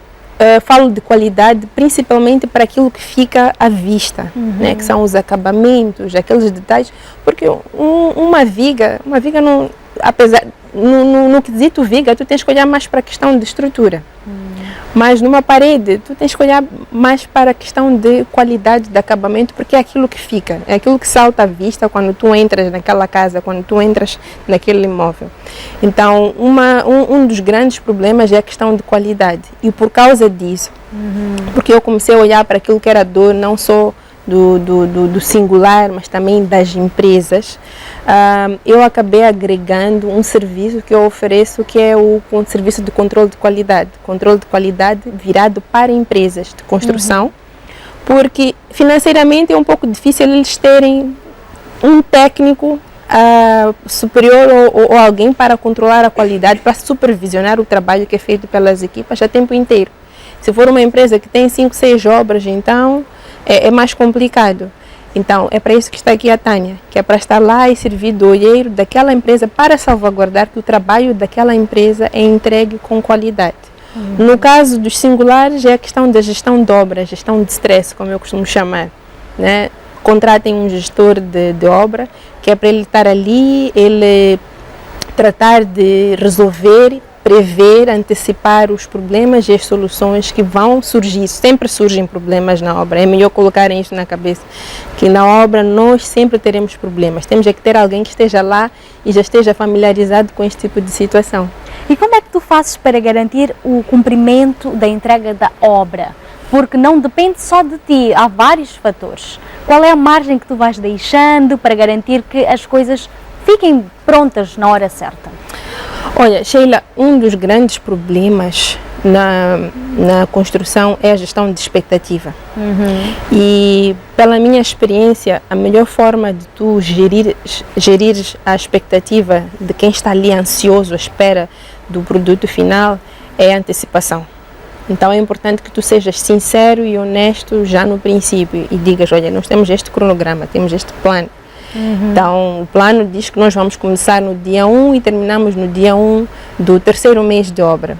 falo de qualidade principalmente para aquilo que fica à vista, né, que são os acabamentos, aqueles detalhes, porque uma viga não, apesar, no quesito viga, tu tens que olhar mais para a questão de estrutura. Mas numa parede, tu tens que olhar mais para a questão de qualidade de acabamento, porque é aquilo que fica, é aquilo que salta à vista quando tu entras naquela casa, quando tu entras naquele imóvel. Então, um dos grandes problemas é a questão de qualidade. E por causa disso, porque eu comecei a olhar para aquilo que era dor, não só do singular, mas também das empresas, eu acabei agregando um serviço que eu ofereço, que é o serviço de controle de qualidade virado para empresas de construção, porque financeiramente é um pouco difícil eles terem um técnico superior ou alguém para controlar a qualidade, para supervisionar o trabalho que é feito pelas equipas a tempo inteiro. Se for uma empresa que tem 5, 6 obras, então é mais complicado. Então, é para isso que está aqui a Tânia, que é para estar lá e servir de olheiro daquela empresa para salvaguardar que o trabalho daquela empresa é entregue com qualidade. No caso dos singulares, é a questão da gestão de obra, gestão de stress, como eu costumo chamar, né? Contratem um gestor de obra, que é para ele estar ali, ele tratar de resolver, prever, antecipar os problemas e as soluções que vão surgir. Sempre surgem problemas na obra, é melhor colocarem isso na cabeça, que na obra nós sempre teremos problemas. Temos que ter alguém que esteja lá e já esteja familiarizado com este tipo de situação. E como é que tu fazes para garantir o cumprimento da entrega da obra? Porque não depende só de ti, há vários fatores. Qual é a margem que tu vais deixando para garantir que as coisas fiquem prontas na hora certa? Olha, Sheila, um dos grandes problemas na construção é a gestão de expectativa. E pela minha experiência, a melhor forma de tu gerir a expectativa de quem está ali ansioso à espera do produto final é a antecipação. Então é importante que tu sejas sincero e honesto já no princípio e digas, olha, nós temos este cronograma, temos este plano. Então o plano diz que nós vamos começar no dia 1 e terminamos no dia 1 do terceiro mês de obra.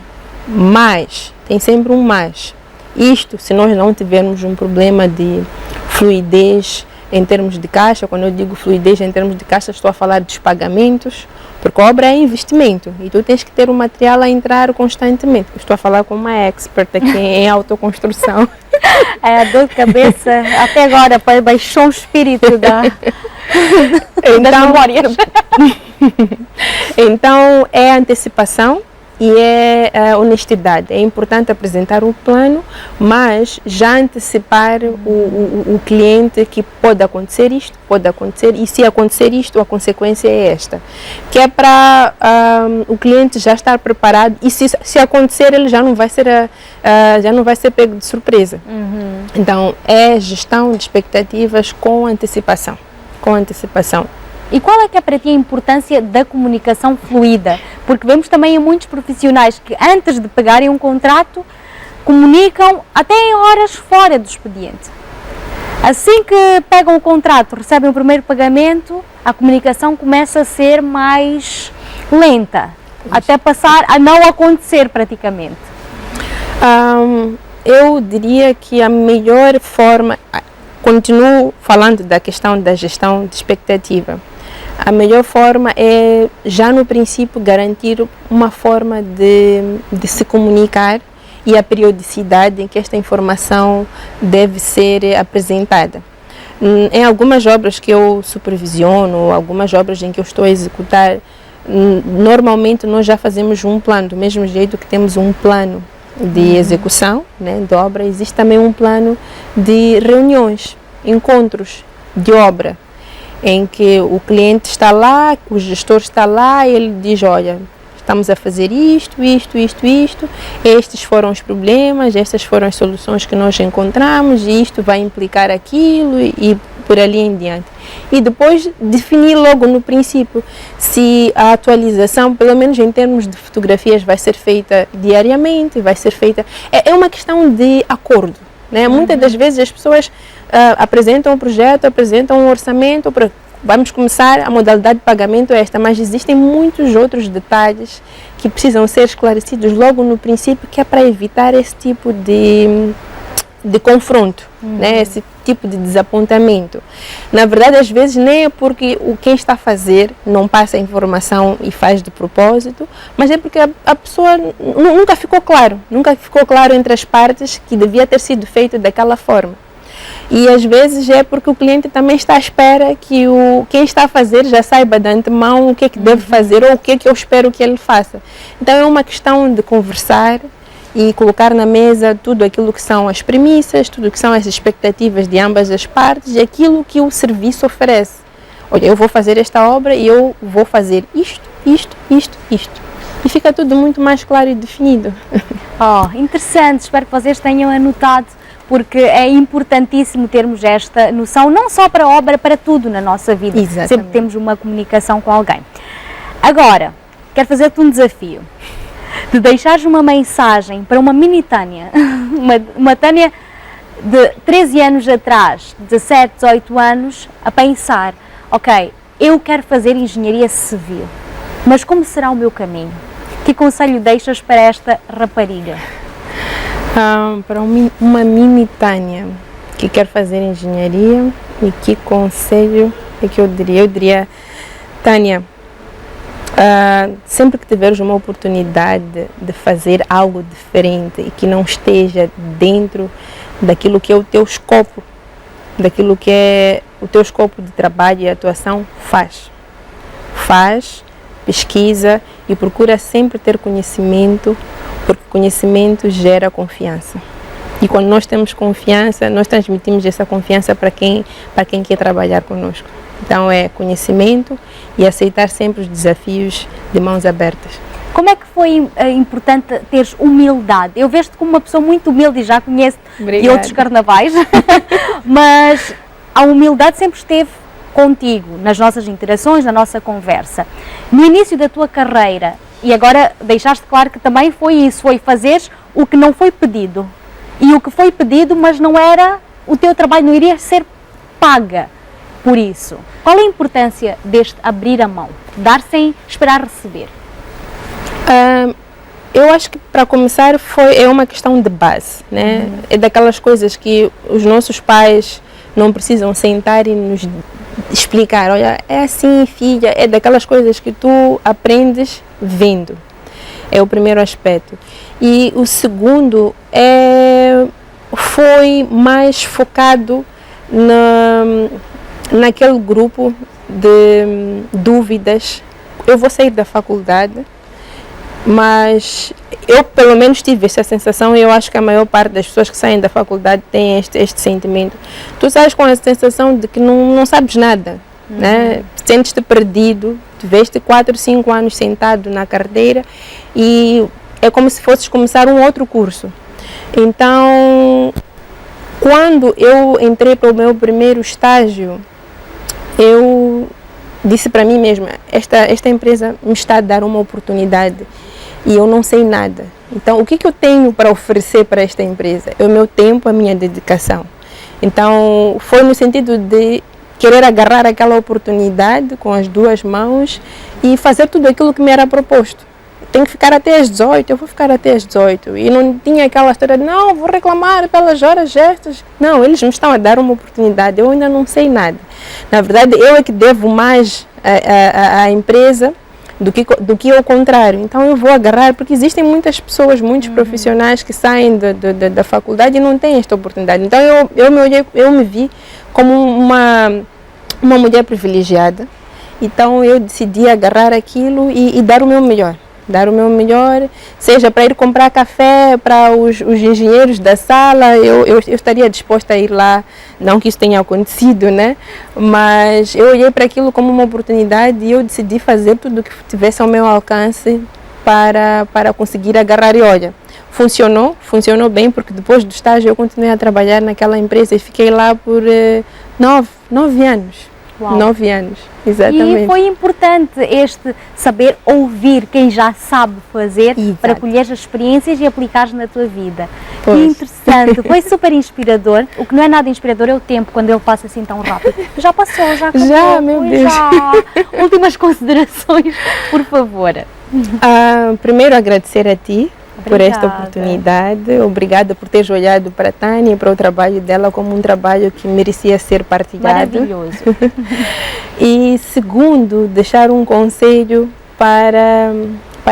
Mas, tem sempre um mas. Isto, se nós não tivermos um problema de fluidez em termos de caixa, quando eu digo fluidez em termos de caixa, estou a falar dos pagamentos, porque a obra é investimento e tu tens que ter o material a entrar constantemente. Estou a falar com uma expert aqui em autoconstrução. É a dor de cabeça, até agora baixou o espírito das memórias. Então, é a antecipação e é a honestidade. É importante apresentar um plano, mas já antecipar o cliente que pode acontecer isto, pode acontecer, e se acontecer isto, a consequência é esta. Que é para o cliente já estar preparado e se acontecer, ele já não vai ser pego de surpresa. Então, é gestão de expectativas com antecipação. E qual é que é para ti a importância da comunicação fluida? Porque vemos também em muitos profissionais que antes de pegarem um contrato, comunicam até em horas fora do expediente. Assim que pegam o contrato, recebem o primeiro pagamento, a comunicação começa a ser mais lenta, até passar a não acontecer praticamente. Eu diria que a melhor forma, continuo falando da questão da gestão de expectativa, a melhor forma é, já no princípio, garantir uma forma de se comunicar e a periodicidade em que esta informação deve ser apresentada. Em algumas obras que eu supervisiono, algumas obras em que eu estou a executar, normalmente nós já fazemos um plano, do mesmo jeito que temos um plano de execução, né, de obra, existe também um plano de reuniões, encontros de obra, em que o cliente está lá, o gestor está lá e ele diz, olha, estamos a fazer isto, estes foram os problemas, estas foram as soluções que nós encontramos e isto vai implicar aquilo e por ali em diante. E depois definir logo no princípio se a atualização, pelo menos em termos de fotografias, vai ser feita diariamente, vai ser feita... É uma questão de acordo, né? Muitas das vezes as pessoas apresentam um projeto, apresentam um orçamento, vamos começar, a modalidade de pagamento é esta, mas existem muitos outros detalhes que precisam ser esclarecidos logo no princípio, que é para evitar esse tipo de confronto, né? Esse tipo de desapontamento. Na verdade, às vezes nem é porque quem está a fazer não passa a informação e faz de propósito, mas é porque a pessoa nunca ficou claro entre as partes que devia ter sido feito daquela forma. E às vezes é porque o cliente também está à espera que quem está a fazer já saiba de antemão o que é que deve fazer ou o que é que eu espero que ele faça. Então é uma questão de conversar e colocar na mesa tudo aquilo que são as premissas, tudo que são as expectativas de ambas as partes e aquilo que o serviço oferece. Olha, eu vou fazer esta obra e eu vou fazer isto. E fica tudo muito mais claro e definido. Interessante, espero que vocês tenham anotado, porque é importantíssimo termos esta noção, não só para a obra, para tudo na nossa vida. Exatamente. Sempre temos uma comunicação com alguém. Agora, quero fazer-te um desafio, de deixares uma mensagem para uma mini Tânia, uma Tânia de 13 anos atrás, 17, 18 anos, a pensar, ok, eu quero fazer engenharia civil, mas como será o meu caminho? Que conselho deixas para esta rapariga? Para uma mini Tânia que quer fazer engenharia, e que conselho é que eu diria? Eu diria, Tânia, sempre que tiveres uma oportunidade de fazer algo diferente e que não esteja dentro daquilo que é o teu escopo, daquilo que é o teu escopo de trabalho e atuação, faz, pesquisa e procura sempre ter conhecimento, porque conhecimento gera confiança. E quando nós temos confiança, nós transmitimos essa confiança para quem quer trabalhar conosco. Então é conhecimento e aceitar sempre os desafios de mãos abertas. Como é que foi importante teres humildade? Eu vejo-te como uma pessoa muito humilde e já conheço-te de outros carnavais, mas a humildade sempre esteve contigo, nas nossas interações, na nossa conversa. No início da tua carreira, e agora deixaste claro que também foi isso, foi fazeres o que não foi pedido. E o que foi pedido, mas não era o teu trabalho, não iria ser paga por isso. Qual é a importância deste abrir a mão, dar sem esperar receber? Eu acho que para começar é uma questão de base, né? É daquelas coisas que os nossos pais não precisam sentar e nos explicar, olha, é assim, filha, é daquelas coisas que tu aprendes vendo. É o primeiro aspecto. E o segundo foi mais focado naquele grupo de dúvidas. Eu vou sair da faculdade, mas eu pelo menos tive essa sensação e eu acho que a maior parte das pessoas que saem da faculdade tem este sentimento. Tu sais com a sensação de que não sabes nada, né? Sentes-te perdido, te vês-te 4, 5 anos sentado na carteira e é como se fosses começar um outro curso. Então, quando eu entrei para o meu primeiro estágio, eu disse para mim mesma, esta empresa me está a dar uma oportunidade e eu não sei nada. Então, o que eu tenho para oferecer para esta empresa? É o meu tempo, a minha dedicação. Então, foi no sentido de querer agarrar aquela oportunidade com as duas mãos e fazer tudo aquilo que me era proposto. Tenho que ficar até às 18, eu vou ficar até às 18. E não tinha aquela história de, não, vou reclamar pelas horas gestas. Não, eles me estão a dar uma oportunidade, eu ainda não sei nada. Na verdade, eu é que devo mais à empresa do que ao contrário. Então, eu vou agarrar, porque existem muitas pessoas, muitos profissionais que saem da faculdade e não têm esta oportunidade. Então, eu me vi como uma mulher privilegiada. Então, eu decidi agarrar aquilo e dar o meu melhor. Dar o meu melhor, seja para ir comprar café para os engenheiros da sala, eu estaria disposta a ir lá, não que isso tenha acontecido, né? Mas eu olhei para aquilo como uma oportunidade e eu decidi fazer tudo o que tivesse ao meu alcance para conseguir agarrar. E olha, funcionou bem, porque depois do estágio eu continuei a trabalhar naquela empresa e fiquei lá por 9 anos. Uau. 9 anos, exatamente. E foi importante este saber ouvir quem já sabe fazer. Exato. Para colher as experiências e aplicares na tua vida. Pois. Que interessante, foi super inspirador. O que não é nada inspirador é o tempo, quando ele passa assim tão rápido. Já passou, já acabou. Já, meu Deus. Já. Últimas considerações, por favor. Primeiro agradecer a ti. Obrigada. Por esta oportunidade. Obrigada por teres olhado para a Tânia e para o trabalho dela como um trabalho que merecia ser partilhado. Maravilhoso. E segundo, deixar um conselho para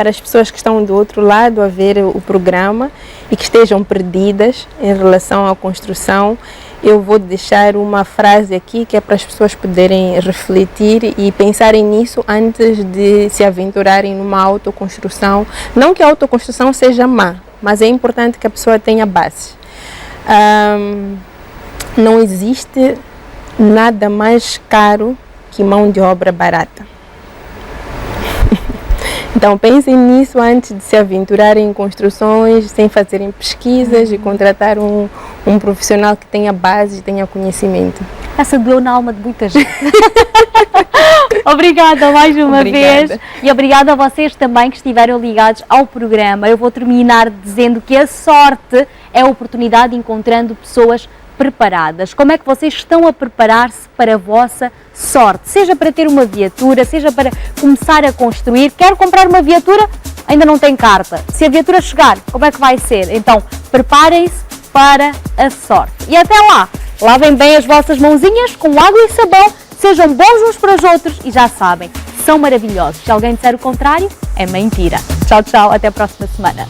as pessoas que estão do outro lado a ver o programa e que estejam perdidas em relação à construção. Eu vou deixar uma frase aqui que é para as pessoas poderem refletir e pensarem nisso antes de se aventurarem numa autoconstrução. Não que a autoconstrução seja má, mas é importante que a pessoa tenha base. Não existe nada mais caro que mão de obra barata. Então pensem nisso antes de se aventurarem em construções, sem fazerem pesquisas e contratar um profissional que tenha base e tenha conhecimento. Essa doeu na alma de muita gente. Obrigada mais uma vez e obrigada a vocês também que estiveram ligados ao programa. Eu vou terminar dizendo que a sorte é a oportunidade encontrando pessoas preparadas. Como é que vocês estão a preparar-se para a vossa sorte? Seja para ter uma viatura, seja para começar a construir. Quero comprar uma viatura? Ainda não tem carta. Se a viatura chegar, como é que vai ser? Então, preparem-se para a sorte. E até lá, lavem bem as vossas mãozinhas com água e sabão, sejam bons uns para os outros e já sabem, são maravilhosos. Se alguém disser o contrário, é mentira. Tchau, tchau, até a próxima semana.